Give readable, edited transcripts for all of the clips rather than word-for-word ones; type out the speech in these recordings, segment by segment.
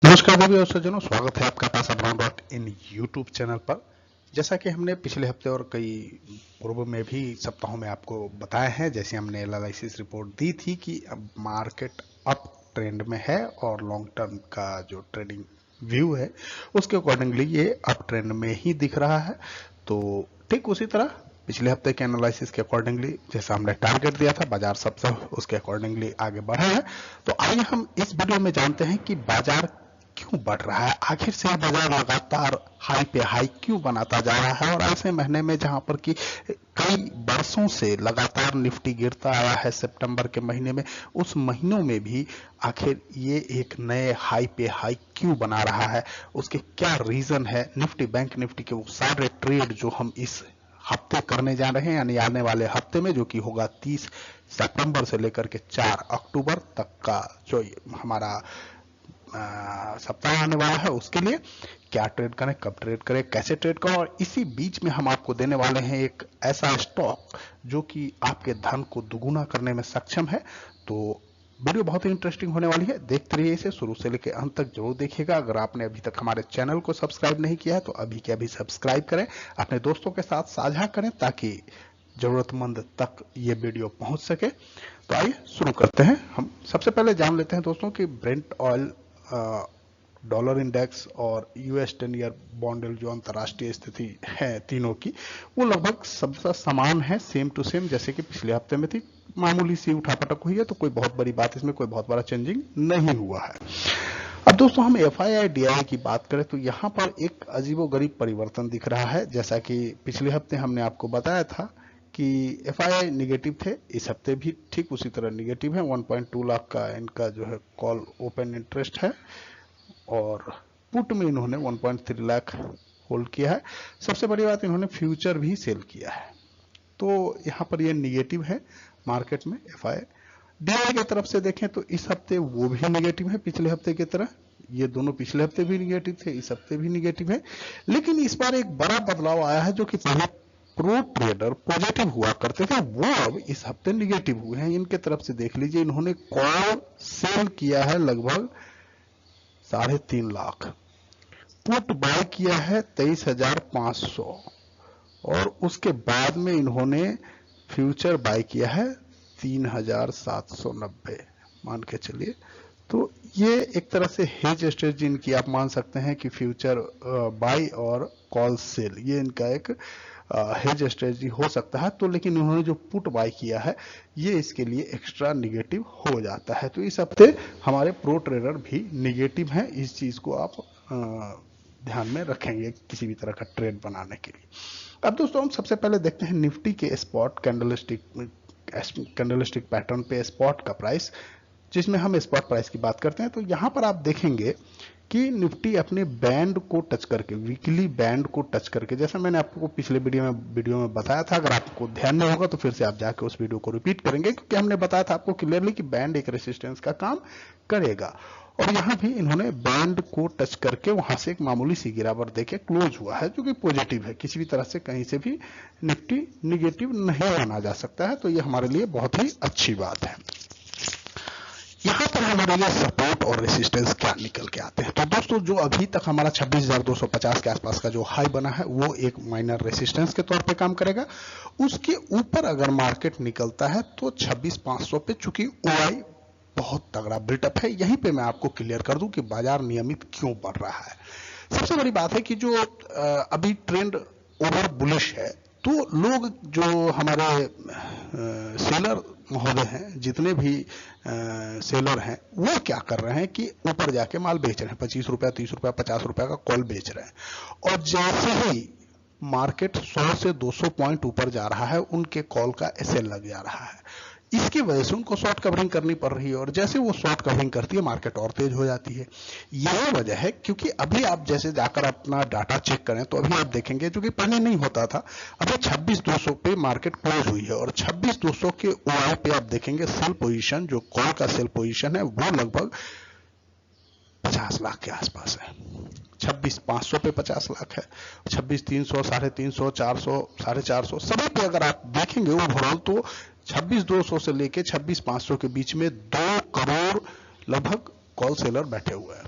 नमस्कार देवी और सज्जनों, स्वागत है आपका pass brown dot in YouTube channel पर। जैसा कि हमने पिछले हफ्ते और कई पूर्व में भी सप्ताहों में आपको बताया है, जैसे हमने एनालिसिस रिपोर्ट दी थी कि अब मार्केट अप ट्रेंड में है और लॉन्ग टर्म का जो ट्रेडिंग व्यू है उसके अकॉर्डिंगली ये अप ट्रेंड में ही दिख रहा है। तो ठीक उसी तरह पिछले हफ्ते के एनालिसिस के अकॉर्डिंगली जैसा हमने टारगेट दिया था, बाजार सब उसके अकॉर्डिंगली आगे बढ़ा है। तो आइए हम इस वीडियो में जानते हैं कि बाजार क्यों बढ़ रहा है, आखिर से बाजार लगातार हाई पे हाई क्यों बनाता जा रहा है। और ऐसे महीने में जहां पर कि कई वर्षों से लगातार निफ्टी गिरता आया है, सितंबर के महीने में, उस महीनों में भी आखिर ये एक नए हाई पे हाई क्यों बना रहा है, उसके क्या रीजन है। निफ्टी, बैंक निफ्टी के वो सारे ट्रेड जो हम इस हफ्ते करने जा रहे हैं, यानी आने वाले हफ्ते में, जो कि होगा 30 सितंबर से लेकर के 4 अक्टूबर तक का जो हमारा सप्ताह आने वाला है, उसके लिए क्या ट्रेड करें, कब ट्रेड करें, कैसे ट्रेड करें। और इसी बीच में हम आपको देने वाले हैं एक ऐसा स्टॉक जो कि आपके धन को दुगुना करने में सक्षम है। तो वीडियो बहुत ही इंटरेस्टिंग होने वाली है, देखते रहिए इसे शुरू से लेकर अंत तक जरूर देखिएगा। अगर आपने अभी तक हमारे चैनल को सब्सक्राइब नहीं किया है तो अभी के अभी सब्सक्राइब करें, अपने दोस्तों के साथ साझा करें ताकि जरूरतमंद तक ये वीडियो पहुंच सके। तो आइए शुरू करते हैं। हम सबसे पहले जान लेते हैं दोस्तों कि ब्रेंट ऑयल, डॉलर इंडेक्स और यूएस 10 ईयर बॉन्ड जो अंतर्राष्ट्रीय स्थिति है तीनों की, वो लगभग सबसे समान है, सेम टू सेम, जैसे कि पिछले हफ्ते में थी। मामूली सी उठापटक हुई है, तो कोई बहुत बड़ी बात, इसमें कोई बहुत बड़ा चेंजिंग नहीं हुआ है। अब दोस्तों हम एफआईआई डीआई की बात करें तो यहाँ पर एक अजीबोगरीब परिवर्तन दिख रहा है। जैसा कि पिछले हफ्ते हमने आपको बताया था कि एफआईआई निगेटिव थे, इस हफ्ते भी ठीक उसी तरह निगेटिव है। 1.2 लाख का इनका जो है कॉल ओपन इंटरेस्ट है और पुट में इन्होंने 1.3 लाख होल्ड किया है। सबसे बड़ी बात, इन्होंने फ्यूचर भी सेल किया है। तो यहाँ पर ये निगेटिव है मार्केट में। एफआई डीआई की तरफ से देखें तो इस हफ्ते वो भी निगेटिव है पिछले हफ्ते की तरह। ये दोनों पिछले हफ्ते भी निगेटिव थे, इस हफ्ते भी निगेटिव है। लेकिन इस बार एक बड़ा बदलाव आया है, जो कि पहले प्रो ट्रेडर पॉजिटिव हुआ करते थे, वो अब इस हफ्ते निगेटिव हुए हैं। इनके तरफ से देख लीजिए, इन्होंने कॉल सेल किया है लगभग 3.5 लाख, पुट बाय किया है 23,500 और उसके बाद में इन्होंने फ्यूचर बाय किया है 3,790, मान के चलिए। तो ये एक तरह से हेज स्ट्रेटजी इनकी आप मान सकते हैं कि फ्यूचर बाय और कॉल सेल, ये इनका एक हेज स्ट्रेटजी हो सकता है। तो लेकिन इन्होंने जो पुट बाय किया है, ये इसके लिए एक्स्ट्रा निगेटिव हो जाता है। तो इस हफ्ते हमारे प्रो ट्रेडर भी निगेटिव हैं, इस चीज को आप ध्यान में रखेंगे किसी भी तरह का ट्रेड बनाने के लिए। अब दोस्तों हम सबसे पहले देखते हैं निफ्टी के स्पॉट कैंडलस्टिक पैटर्न पे स्पॉट का प्राइस, जिसमें हम स्पॉट प्राइस की बात करते हैं। तो यहां पर आप देखेंगे कि निफ्टी अपने बैंड को टच करके, वीकली बैंड को टच करके, जैसा मैंने आपको पिछले वीडियो में बताया था, अगर आपको ध्यान नहीं होगा तो फिर से आप जाके उस वीडियो को रिपीट करेंगे, क्योंकि हमने बताया था आपको क्लियरली कि बैंड एक रेसिस्टेंस का काम करेगा। और यहां भी इन्होंने बैंड को टच करके वहां से एक मामूली सी गिरावट देके क्लोज हुआ है, जो कि पॉजिटिव है। किसी भी तरह से कहीं से भी निफ्टी निगेटिव नहीं माना जा सकता है, तो ये हमारे लिए बहुत ही अच्छी बात है। यहां पर हमारे लिए सपोर्ट और रेसिस्टेंस क्या निकल के आते हैं। तो दोस्तों जो अभी तक हमारा 26,250 के आसपास का जो हाई बना है, वो एक माइनर रेसिस्टेंस के तौर पे काम करेगा। उसके ऊपर अगर मार्केट निकलता है तो 26,500 पे, चूंकि ओआई बहुत तगड़ा बिल्टअप है, यहीं पे मैं आपको क्लियर कर दूं कि बाजार नियमित क्यों बढ़ रहा है। सबसे बड़ी बात है कि जो अभी ट्रेंड ओवर बुलिश है, तो लोग जो हमारे सेलर महोदय हैं, जितने भी सेलर हैं, वो क्या कर रहे हैं कि ऊपर जाके माल बेच रहे हैं, 25 रुपया, 30 रुपया, 50 रुपया का कॉल बेच रहे हैं। और जैसे ही मार्केट 100 से 200 पॉइंट ऊपर जा रहा है, उनके कॉल का एसएल लग जा रहा है। इसकी वजह से उनको शॉर्ट कवरिंग करनी पड़ रही है, और जैसे वो शॉर्ट कवरिंग करती है, मार्केट और तेज हो जाती है। यही वजह है, क्योंकि अभी आप जैसे जाकर अपना डाटा चेक करें तो अभी आप देखेंगे, जो कि पहले नहीं होता था, अभी 26,200 पे मार्केट क्लोज हुई है। और 26,200 के ओआई पे आप देखेंगे सेल पोजीशन, जो कॉल का सेल पोजीशन है, वो लगभग 50 लाख के आसपास है। 26,500 पे 50 लाख है, 26,300, 350, 400, 450, सभी पे अगर आप देखेंगे ओवरऑल, तो 26,200 से लेके 26,500 के बीच में 2 करोड़ लगभग कॉल सेलर बैठे हुए हैं।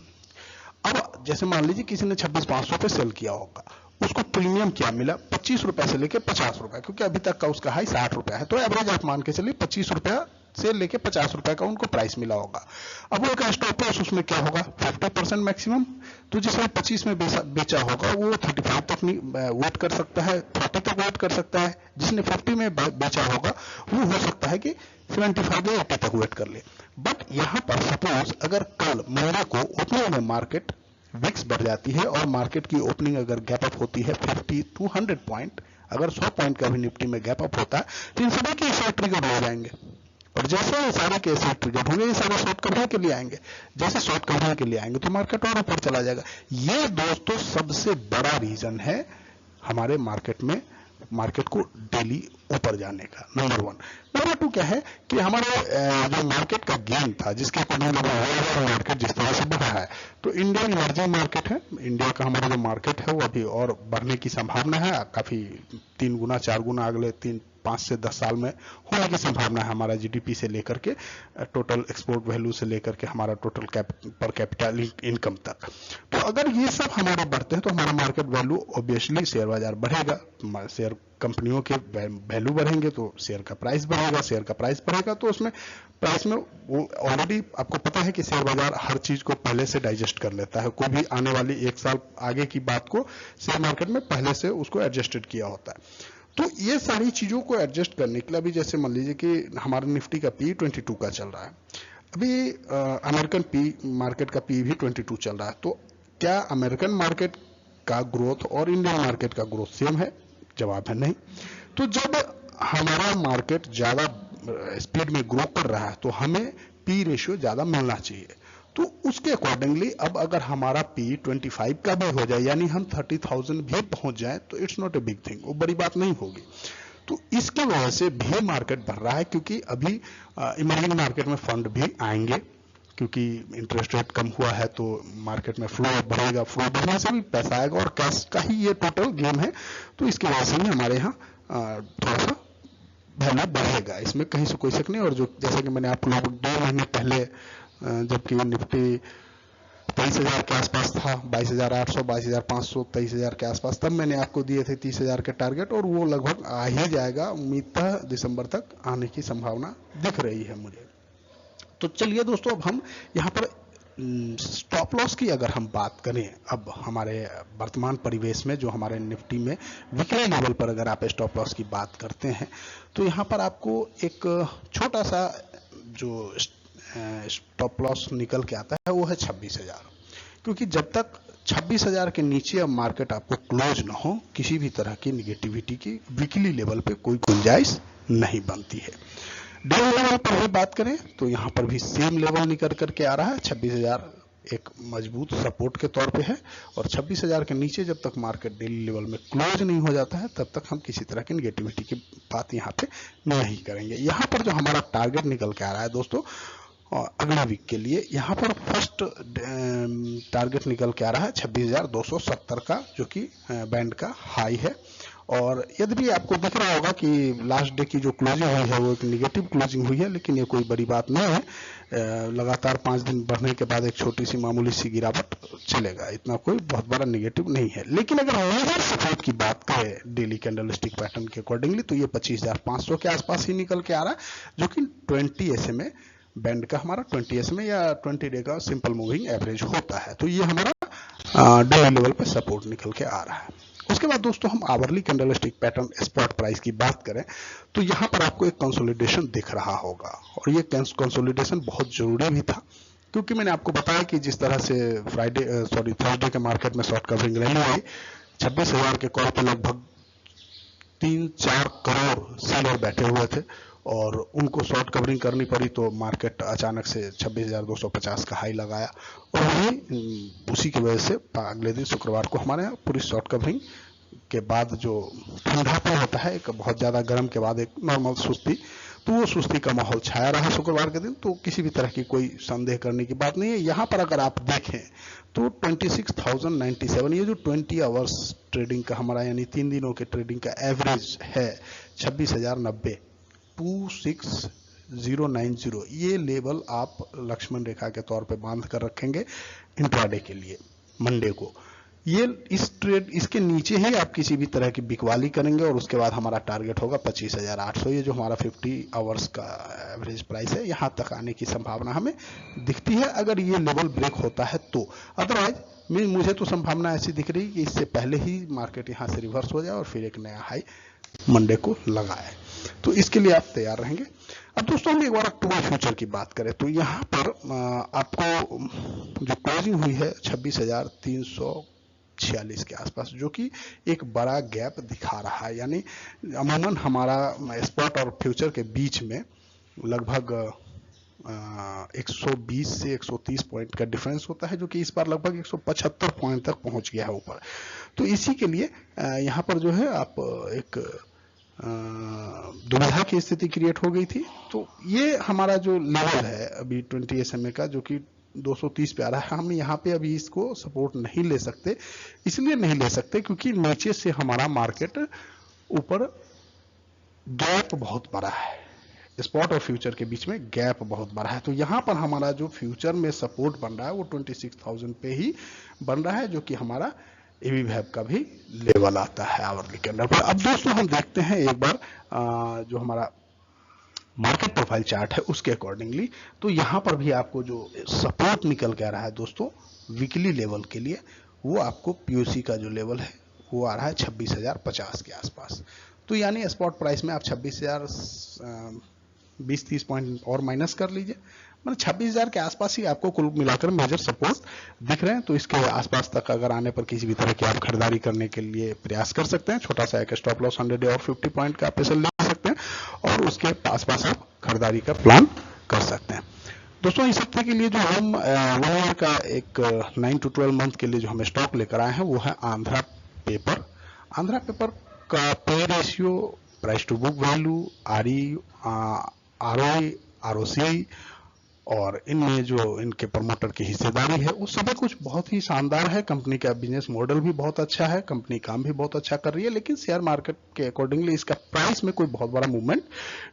अब जैसे मान लीजिए किसी ने 26,500 पे सेल किया होगा, उसको प्रीमियम क्या मिला, 25 रुपए से लेके 50 रुपए, क्योंकि अभी तक का उसका हाई 60 रुपया है, तो एवरेज आप मान के चलिए 25 रुपया से लेके 50 रुपए का उनको प्राइस मिला होगा। अब वो एक स्टॉप लॉस उसमें क्या होगा, 50% मैक्सिमम। तो जिसने 25 में बेचा होगा वो 35 तक वेट कर सकता है, 30 तक वेट कर सकता है। जिसने 50 में बेचा होगा वो हो सकता है कि 75 या 80 तक वेट कर ले। बट यहाँ पर सपोज अगर कल मंडे को ओपनिंग में मार्केट विक्स बढ़ जाती है और मार्केट की ओपनिंग अगर गैप अप होती है 50 टू 100 पॉइंट, अगर 100 पॉइंट का भी निफ्टी में गैप अप होता है तो इन सभी के शेयर ट्रिगर हो जाएंगे, और जैसे ये सारे के शेयर ट्रिगर होंगे ये सारे शॉर्ट कवरिंग के लिए आएंगे। जैसे शॉर्ट कवरिंग के लिए आएंगे तो मार्केट और ऊपर चला जाएगा। ये दोस्तों सबसे बड़ा रीजन है हमारे मार्केट को डेली ऊपर जाने का, नंबर 1। नंबर 2 क्या है कि हमारे जो मार्केट का गेन था, जिसके अकॉर्डिंग मार्केट जिस तरह से बढ़ा है, तो इंडियन इमर्जिंग मार्केट है, इंडिया का हमारा जो मार्केट है वो अभी और बढ़ने की संभावना है, काफी 3 गुना 4 गुना अगले 5 से 10 साल में होने की संभावना है, हमारा जीडीपी से लेकर के टोटल एक्सपोर्ट वैल्यू से लेकर के हमारा टोटल पर कैपिटल इनकम तक। तो अगर ये सब हमारे बढ़ते हैं तो हमारा मार्केट वैल्यू ऑब्वियसली शेयर बाजार बढ़ेगा, शेयर कंपनियों के वैल्यू बढ़ेंगे तो शेयर का प्राइस बढ़ेगा, शेयर का प्राइस बढ़ेगा तो उसमें प्राइस में वो ऑलरेडी आपको पता है कि शेयर बाजार हर चीज को पहले से डाइजेस्ट कर लेता है, कोई भी आने वाली 1 साल आगे की बात को शेयर मार्केट में पहले से उसको एडजस्टेड किया होता है। तो ये सारी चीजों को एडजस्ट करने के लिए अभी जैसे मान लीजिए कि हमारा निफ्टी का पी 22 का चल रहा है, अभी अमेरिकन पी मार्केट का पी भी 22 चल रहा है, तो क्या अमेरिकन मार्केट का ग्रोथ और इंडियन मार्केट का ग्रोथ सेम है? जवाब है नहीं। तो जब हमारा मार्केट ज्यादा स्पीड में ग्रो कर रहा है तो हमें पी रेशियो ज्यादा मिलना चाहिए, तो उसके अकॉर्डिंगली अब अगर हमारा पी 25 का भी हो जाए, यानी हम 30,000 भी पहुंच जाए, तो it's not a big thing, वो बड़ी बात नहीं होगी। तो इसकी वजह से भी मार्केट बढ़ रहा है, क्योंकि अभी इमर्जिंग मार्केट में फंड भी आएंगे, क्योंकि इंटरेस्ट रेट कम हुआ है तो मार्केट में फ्लो बढ़ेगा, फ्लो बढ़ने से भी पैसा आएगा और कैश का ही ये टोटल गेम है, तो इसकी वजह से भी हमारे यहाँ थोड़ा सा वैल्यू बढ़ेगा, इसमें कहीं से कोई शक नहीं। और जो जैसे कि मैंने आप लोग 2 महीने पहले जबकि निफ्टी 23,000 के आसपास था, 22,800, 22,500, 23,000 के आसपास, तब मैंने आपको दिए थे 30,000 के टारगेट, और वो लगभग आ ही जाएगा, उम्मीद था दिसंबर तक आने की संभावना दिख रही है मुझे। तो चलिए दोस्तों, अब हम यहाँ पर स्टॉप लॉस की अगर हम बात करें, अब हमारे वर्तमान परिवेश में जो हमारे निफ्टी में वीकली लेवल पर अगर आप स्टॉप लॉस की बात करते हैं, तो यहाँ पर आपको एक छोटा सा जो स्टॉप लॉस निकल के आता है वो है 26,000, क्योंकि जब तक 26,000 के नीचे अब मार्केट आपको क्लोज ना हो, किसी भी तरह की निगेटिविटी की वीकली लेवल पे कोई गुंजाइश नहीं बनती है। डेली लेवल पर भी बात करें तो यहाँ पर भी सेम लेवल निकल करके आ रहा है, 26,000 एक मजबूत सपोर्ट के तौर पे है, और 26,000 के नीचे जब तक मार्केट डेली लेवल में क्लोज नहीं हो जाता है तब तक हम किसी तरह की निगेटिविटी की बात यहाँ पे नहीं करेंगे। यहाँ पर जो हमारा टारगेट निकल के आ रहा है दोस्तों अगले वीक के लिए, यहाँ पर फर्स्ट टारगेट निकल के आ रहा है 26,270 का, जो कि बैंड का हाई है। और यदि भी आपको दिख रहा होगा कि लास्ट डे की जो क्लोजिंग हुई है वो एक निगेटिव क्लोजिंग हुई है, लेकिन ये कोई बड़ी बात नहीं है, लगातार 5 दिन बढ़ने के बाद एक छोटी सी मामूली सी गिरावट चलेगा, इतना कोई बहुत बड़ा निगेटिव नहीं है। लेकिन अगर मेजर सपोर्ट की बात करें डेली कैंडलस्टिक पैटर्न के अकॉर्डिंगली, तो ये 25,500 के आसपास ही निकल के आ रहा है, जो कि 20 SMA बैंड का हमारा 20 SMA या 20 डे का सिंपल मूविंग एवरेज होता है। तो ये हमारा डेली लेवल पे सपोर्ट निकल के आ रहा है। उसके बाद दोस्तों हम hourly candlestick pattern spot price की बात करें तो यहाँ पर आपको एक कंसोलिडेशन दिख रहा होगा, और ये कंसोलिडेशन बहुत जरूरी भी था, क्योंकि मैंने आपको बताया कि जिस तरह से थर्सडे के मार्केट में शॉर्ट कवरिंग रैली आई, 26,000 के कॉल पर लगभग 3-4 करोड़ सेलर बैठे हुए थे और उनको शॉर्ट कवरिंग करनी पड़ी, तो मार्केट अचानक से 26,250 का हाई लगाया, और वही उसी की वजह से अगले दिन शुक्रवार को हमारे यहाँ पूरी शॉर्ट कवरिंग के बाद जो ठंडापन होता है, एक बहुत ज्यादा गर्म के बाद एक नॉर्मल सुस्ती, तो वो सुस्ती का माहौल छाया रहा शुक्रवार के दिन। तो किसी भी तरह की कोई संदेह करने की बात नहीं है। यहाँ पर अगर आप देखें तो 26,097, ये जो 20 आवर्स ट्रेडिंग का हमारा यानी 3 दिनों के ट्रेडिंग का एवरेज है 26,090, 26090, ये लेवल आप लक्ष्मण रेखा के तौर पे बांध कर रखेंगे इंट्राडे के लिए। मंडे को। ये इस ट्रेड इसके नीचे ही आप किसी भी तरह की बिकवाली करेंगे और उसके बाद हमारा टारगेट होगा 25,800। ये जो हमारा 50 आवर्स का एवरेज प्राइस है, यहाँ तक आने की संभावना हमें दिखती है अगर ये लेवल ब्रेक होता है तो। अदरवाइज मुझे तो संभावना ऐसी दिख रही है कि इससे पहले ही मार्केट यहाँ से रिवर्स हो जाए और फिर एक नया हाई मंडे को लगाए, तो इसके लिए आप तैयार रहेंगे। अब दोस्तों हम एक बार अक्टूबर फ्यूचर की बात करें तो यहाँ पर आपको जो क्लोजिंग हुई है 26,346 के आसपास, जो कि एक बड़ा गैप दिखा रहा है। यानी अमूमन हमारा स्पॉट और फ्यूचर के बीच में लगभग 120 से 130 पॉइंट का डिफरेंस होता है, जो कि इस बार लगभग 175 पॉइंट तक पहुंच गया है ऊपर। तो इसी के लिए यहाँ पर जो है आप एक दुविधा की स्थिति क्रिएट हो गई थी। तो ये हमारा जो लेवल है अभी 20 SMA का, जो कि 230 पे आ रहा है, हम यहाँ पे अभी इसको सपोर्ट नहीं ले सकते। इसलिए नहीं ले सकते क्योंकि नीचे से हमारा मार्केट ऊपर गैप बहुत बड़ा है, स्पॉट और फ्यूचर के बीच में गैप बहुत बड़ा है। तो यहाँ पर हमारा जो फ्यूचर में सपोर्ट बन रहा है वो 26,000 पे ही बन रहा है, जो कि हमारा एबीवैप का भी लेवल आता है आवरली कैंडल पर। अब दोस्तों हम देखते हैं एक बार जो हमारा मार्केट प्रोफाइल चार्ट है उसके अकॉर्डिंगली। तो यहाँ पर भी आपको जो सपोर्ट निकल के आ रहा है दोस्तों वीकली लेवल के लिए, वो आपको पीओसी का जो लेवल है वो आ रहा है 26,050 के आसपास। तो यानी स्पॉट प्राइस में आप 20-30 पॉइंट और माइनस कर लीजिए, मतलब 26,000 के आसपास ही आपको कुल मिलाकर मेजर सपोर्ट दिख रहे हैं। तो इसके आसपास तक अगर आने पर किसी भी तरह की आप खरीदारी करने के लिए प्रयास कर सकते हैं। छोटा सा एक स्टॉप लॉस 100 और 50 पॉइंट का आप ले सकते हैं और उसके आसपास आप खरीदारी का प्लान कर सकते हैं। दोस्तों इस हफ्ते के लिए जो हम 1 ईयर का एक 9 to 12 मंथ के लिए जो हम स्टॉक लेकर आए हैं वो है आंध्रा पेपर। आंध्रा पेपर का PE ratio, price to book value, ROE, ROCI और इनमें जो इनके प्रमोटर की हिस्सेदारी है वो सब कुछ बहुत ही शानदार है। कंपनी का बिजनेस मॉडल भी बहुत अच्छा है, कंपनी काम भी बहुत अच्छा कर रही है, लेकिन शेयर मार्केट के अकॉर्डिंगली इसका प्राइस में कोई बहुत बड़ा मूवमेंट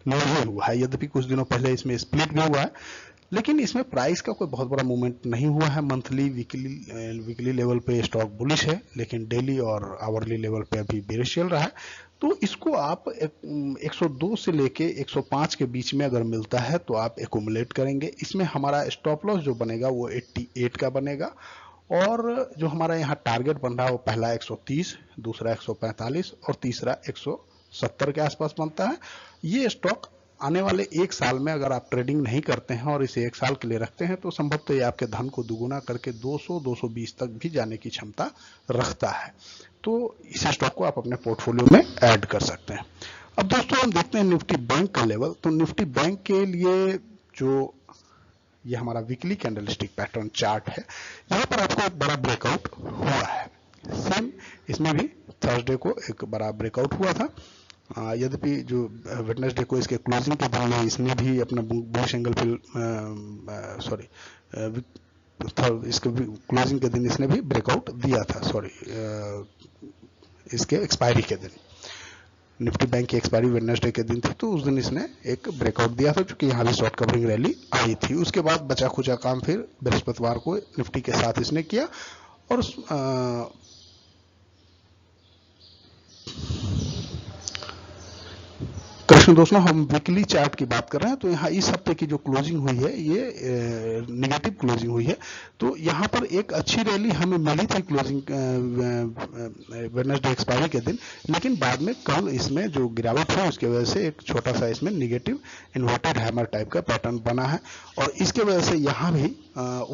नहीं हुआ है। यद्यपि कुछ दिनों पहले इसमें स्प्लिट भी हुआ है, लेकिन इसमें प्राइस का कोई बहुत बड़ा मूवमेंट नहीं हुआ है। मंथली वीकली लेवल पे स्टॉक बुलिश है, लेकिन डेली और आवरली लेवल पे अभी बेरिश चल रहा है। तो इसको आप 102 से लेके 105 के बीच में अगर मिलता है तो आप एक्यूमुलेट करेंगे। इसमें हमारा स्टॉप लॉस जो बनेगा वो 88 का बनेगा और जो हमारा यहाँ टारगेट बन रहा है वो पहला 130, दूसरा 145 और तीसरा 170 के आसपास बनता है। ये स्टॉक आने वाले एक साल में अगर आप ट्रेडिंग नहीं करते हैं और इसे एक साल के लिए रखते हैं तो संभवतः ये आपके धन को दुगुना करके 200-220 तक भी जाने की क्षमता रखता है। तो इस स्टॉक को आप अपने पोर्टफोलियो में ऐड कर सकते हैं। अब दोस्तों हम देखते हैं निफ्टी बैंक का लेवल। तो निफ्टी बैंक के लिए जो ये हमारा वीकली कैंडलस्टिक पैटर्न चार्ट है, यहाँ पर आपको एक बड़ा ब्रेकआउट हुआ है। सेम इसमें भी थर्सडे को एक बड़ा ब्रेकआउट हुआ था। यद्यपि जो वेडनेसडे को इसके क्लोजिंग के दिन में इसने भी अपना बुलिश एंगल फिल इसके क्लोजिंग के दिन इसने भी ब्रेकआउट दिया था। इसके एक्सपायरी के दिन, निफ्टी बैंक की एक्सपायरी वेडनेसडे के दिन थी, तो उस दिन इसने एक ब्रेकआउट दिया था, क्योंकि यहाँ भी शॉर्ट कवरिंग रैली आई थी। उसके बाद बचा खुचा काम फिर बृहस्पतिवार को निफ्टी के साथ इसने किया और कृष्ण दोस्तों हम वीकली चार्ट की बात कर रहे हैं। तो यहाँ इस हफ्ते की जो क्लोजिंग हुई है ये नेगेटिव क्लोजिंग हुई है। तो यहाँ पर एक अच्छी रैली हमें मिली थी क्लोजिंग वेडनेसडे एक्सपायरी के दिन, लेकिन बाद में कल इसमें जो गिरावट है उसकी वजह से एक छोटा सा इसमें निगेटिव इन्वर्टेड हैमर टाइप का पैटर्न बना है और इसके वजह से यहाँ भी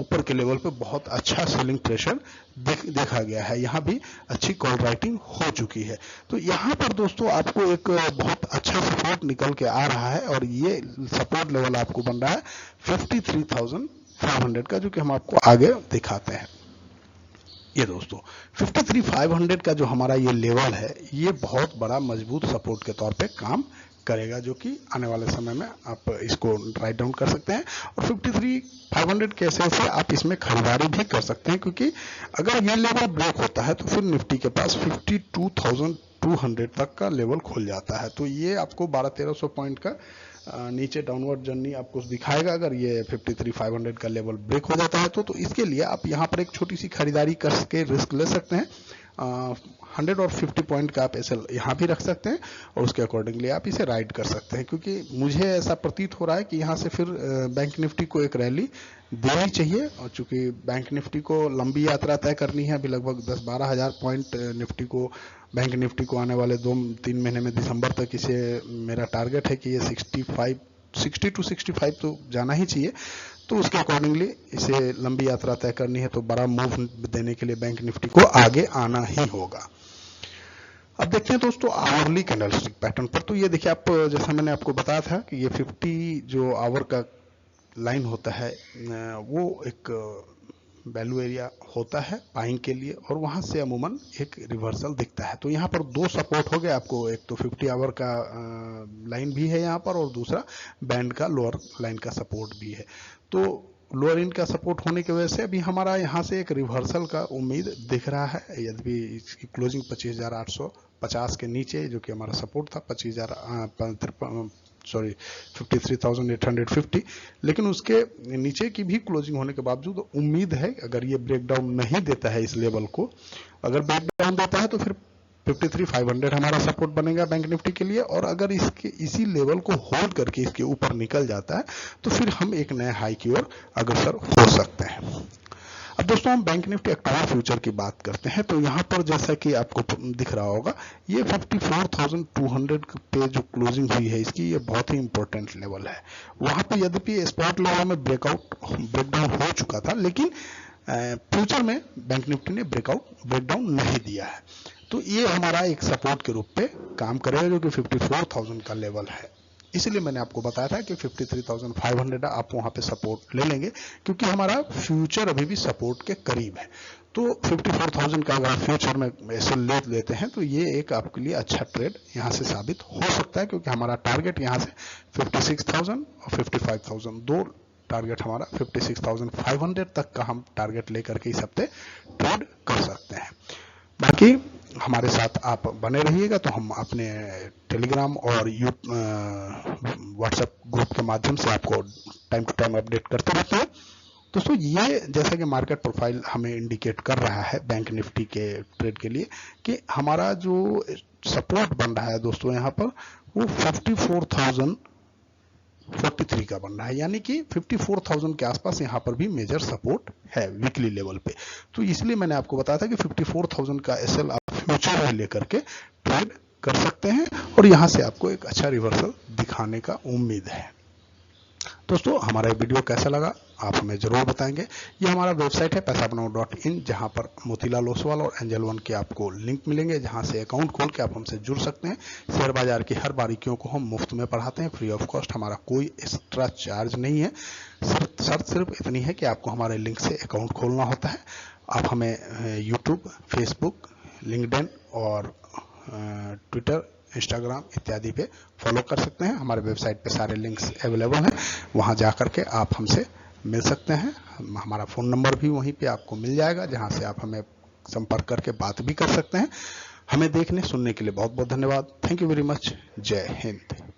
ऊपर के लेवल पे बहुत अच्छा सेलिंग प्रेशर देखा गया है। यहाँ भी अच्छी कॉल राइटिंग हो चुकी है। तो यहाँ पर दोस्तों आपको एक बहुत अच्छा सपोर्ट निकल के आ रहा है और ये सपोर्ट लेवल आपको बन रहा है 53,500 का, जो कि हम आपको आगे दिखाते हैं। ये दोस्तों 53,500 का जो हमारा ये लेवल है ये बहुत बड़ा मजबूत सपोर्ट के तौर पे काम करेगा, जो कि आने वाले समय में आप इसको राइट डाउन कर सकते हैं। और 53,500 कैसे से आप इसमें खरीदारी भी कर सकते हैं, क्योंकि अगर ये लेवल ब्रेक होता है तो फिर निफ्टी के पास 52,200 तक का लेवल खुल जाता है। तो ये आपको 1200-1300 पॉइंट का नीचे डाउनवर्ड जर्नी आपको दिखाएगा। अगर ये 53,500 का लेवल ब्रेक हो जाता है तो इसके लिए आप यहाँ पर एक छोटी सी खरीदारी करके रिस्क ले सकते हैं। 100 और 50 पॉइंट का आप एसएल यहाँ भी रख सकते हैं और उसके अकॉर्डिंगली आप इसे राइड कर सकते हैं, क्योंकि मुझे ऐसा प्रतीत हो रहा है कि यहाँ से फिर बैंक निफ्टी को एक रैली देनी चाहिए। और चूंकि बैंक निफ्टी को लंबी यात्रा तय करनी है, अभी लगभग 10-12 हज़ार पॉइंट निफ्टी को बैंक निफ्टी को आने वाले 2-3 महीने में दिसंबर तक इसे मेरा टारगेट है कि ये 60 to 65 तो जाना ही चाहिए। तो उसके अकॉर्डिंगली इसे लंबी यात्रा तय करनी है, तो बड़ा मूव देने के लिए बैंक निफ्टी को आगे आना ही होगा। अब देखते हैं दोस्तों आवरली कैंडलस्टिक पैटर्न पर। तो ये देखिए, आप जैसा मैंने आपको बताया था कि ये 50 जो आवर का लाइन होता है वो एक वैल्यू एरिया होता है बाइंग के लिए, और वहां से अमूमन एक रिवर्सल दिखता है। तो यहाँ पर दो सपोर्ट हो गए आपको, एक तो 50 आवर का लाइन भी है यहाँ पर, और दूसरा बैंड का लोअर लाइन का सपोर्ट भी है। तो लोअर इंड का सपोर्ट होने की वजह से अभी हमारा यहाँ से एक रिवर्सल का उम्मीद दिख रहा है, यदि इसकी क्लोजिंग 25,850 के नीचे, जो कि हमारा सपोर्ट था 53,850, लेकिन उसके नीचे की भी क्लोजिंग होने के बावजूद उम्मीद है अगर ये ब्रेकडाउन नहीं देता है इस लेवल को, अगर ब्रेकडाउन देता है तो फिर 53,500 हमारा सपोर्ट बनेगा बैंक निफ्टी के लिए, और अगर इसके इसी लेवल को होल्ड करके इसके ऊपर निकल जाता है तो फिर हम एक नए हाई की ओर अग्रसर हो सकते हैं। अब दोस्तों हम बैंक निफ्टी अक्टूबर फ्यूचर की बात करते हैं। तो यहाँ पर जैसा कि आपको दिख रहा होगा, ये 54,200 पे जो क्लोजिंग हुई है इसकी, ये बहुत ही इंपॉर्टेंट लेवल है। वहां पे यद्यपि स्पॉट लेवल में ब्रेकडाउन हो चुका था, लेकिन फ्यूचर में बैंक निफ्टी ने ब्रेकडाउन नहीं दिया है। तो ये हमारा एक सपोर्ट के रूप पे काम करेगा, जो कि 54,000 का लेवल है। इसलिए मैंने आपको बताया था कि 53,500 आप वहां पे सपोर्ट ले लेंगे, क्योंकि हमारा फ्यूचर अभी भी सपोर्ट के करीब है। तो 54,000 का अगर फ्यूचर में ऐसे लेते हैं तो ये एक आपके लिए अच्छा ट्रेड यहाँ से साबित हो सकता है, क्योंकि हमारा टारगेट यहाँ से 56,000 और 55,000 दो टारगेट हमारा 56,500 तक का हम टारगेट लेकर के इस हफ्ते ट्रेड कर सकते हैं। बाकी हमारे साथ आप बने रहिएगा, तो हम अपने टेलीग्राम और व्हाट्सएप ग्रुप के माध्यम से आपको टाइम टू टाइम अपडेट करते रहते हैं। दोस्तों ये जैसा कि मार्केट प्रोफाइल हमें इंडिकेट कर रहा है बैंक निफ्टी के ट्रेड के लिए, कि हमारा जो सपोर्ट बन रहा है दोस्तों यहाँ पर वो 54,043 का बन रहा है, यानी कि 54,000 के आसपास यहाँ पर भी मेजर सपोर्ट है वीकली लेवल पे। तो इसलिए मैंने आपको बताया था कि 54,000 का एसएल आप फ्यूचर में लेकर के ट्रेड कर सकते हैं, और यहाँ से आपको एक अच्छा रिवर्सल दिखाने का उम्मीद है। दोस्तों हमारा वीडियो कैसा लगा आप हमें जरूर बताएंगे। ये हमारा वेबसाइट है paisabanaao.in, जहां पर मोतीलाल ओसवाल और एंजल वन के आपको लिंक मिलेंगे, जहां से अकाउंट खोल के आप हमसे जुड़ सकते हैं। शेयर बाजार की हर बारीकियों को हम मुफ्त में पढ़ाते हैं, फ्री ऑफ कॉस्ट, हमारा कोई एक्स्ट्रा चार्ज नहीं है। शर्त सिर्फ इतनी है कि आपको हमारे लिंक से अकाउंट खोलना होता है। आप हमें यूट्यूब, फेसबुक, लिंक्डइन और ट्विटर, इंस्टाग्राम इत्यादि पे फॉलो कर सकते हैं। हमारे वेबसाइट पे सारे लिंक्स अवेलेबल हैं, वहां जा करके आप हमसे मिल सकते हैं। हमारा फ़ोन नंबर भी वहीं पे आपको मिल जाएगा, जहां से आप हमें संपर्क करके बात भी कर सकते हैं। हमें देखने सुनने के लिए बहुत बहुत धन्यवाद। Thank you very much. जय हिंद।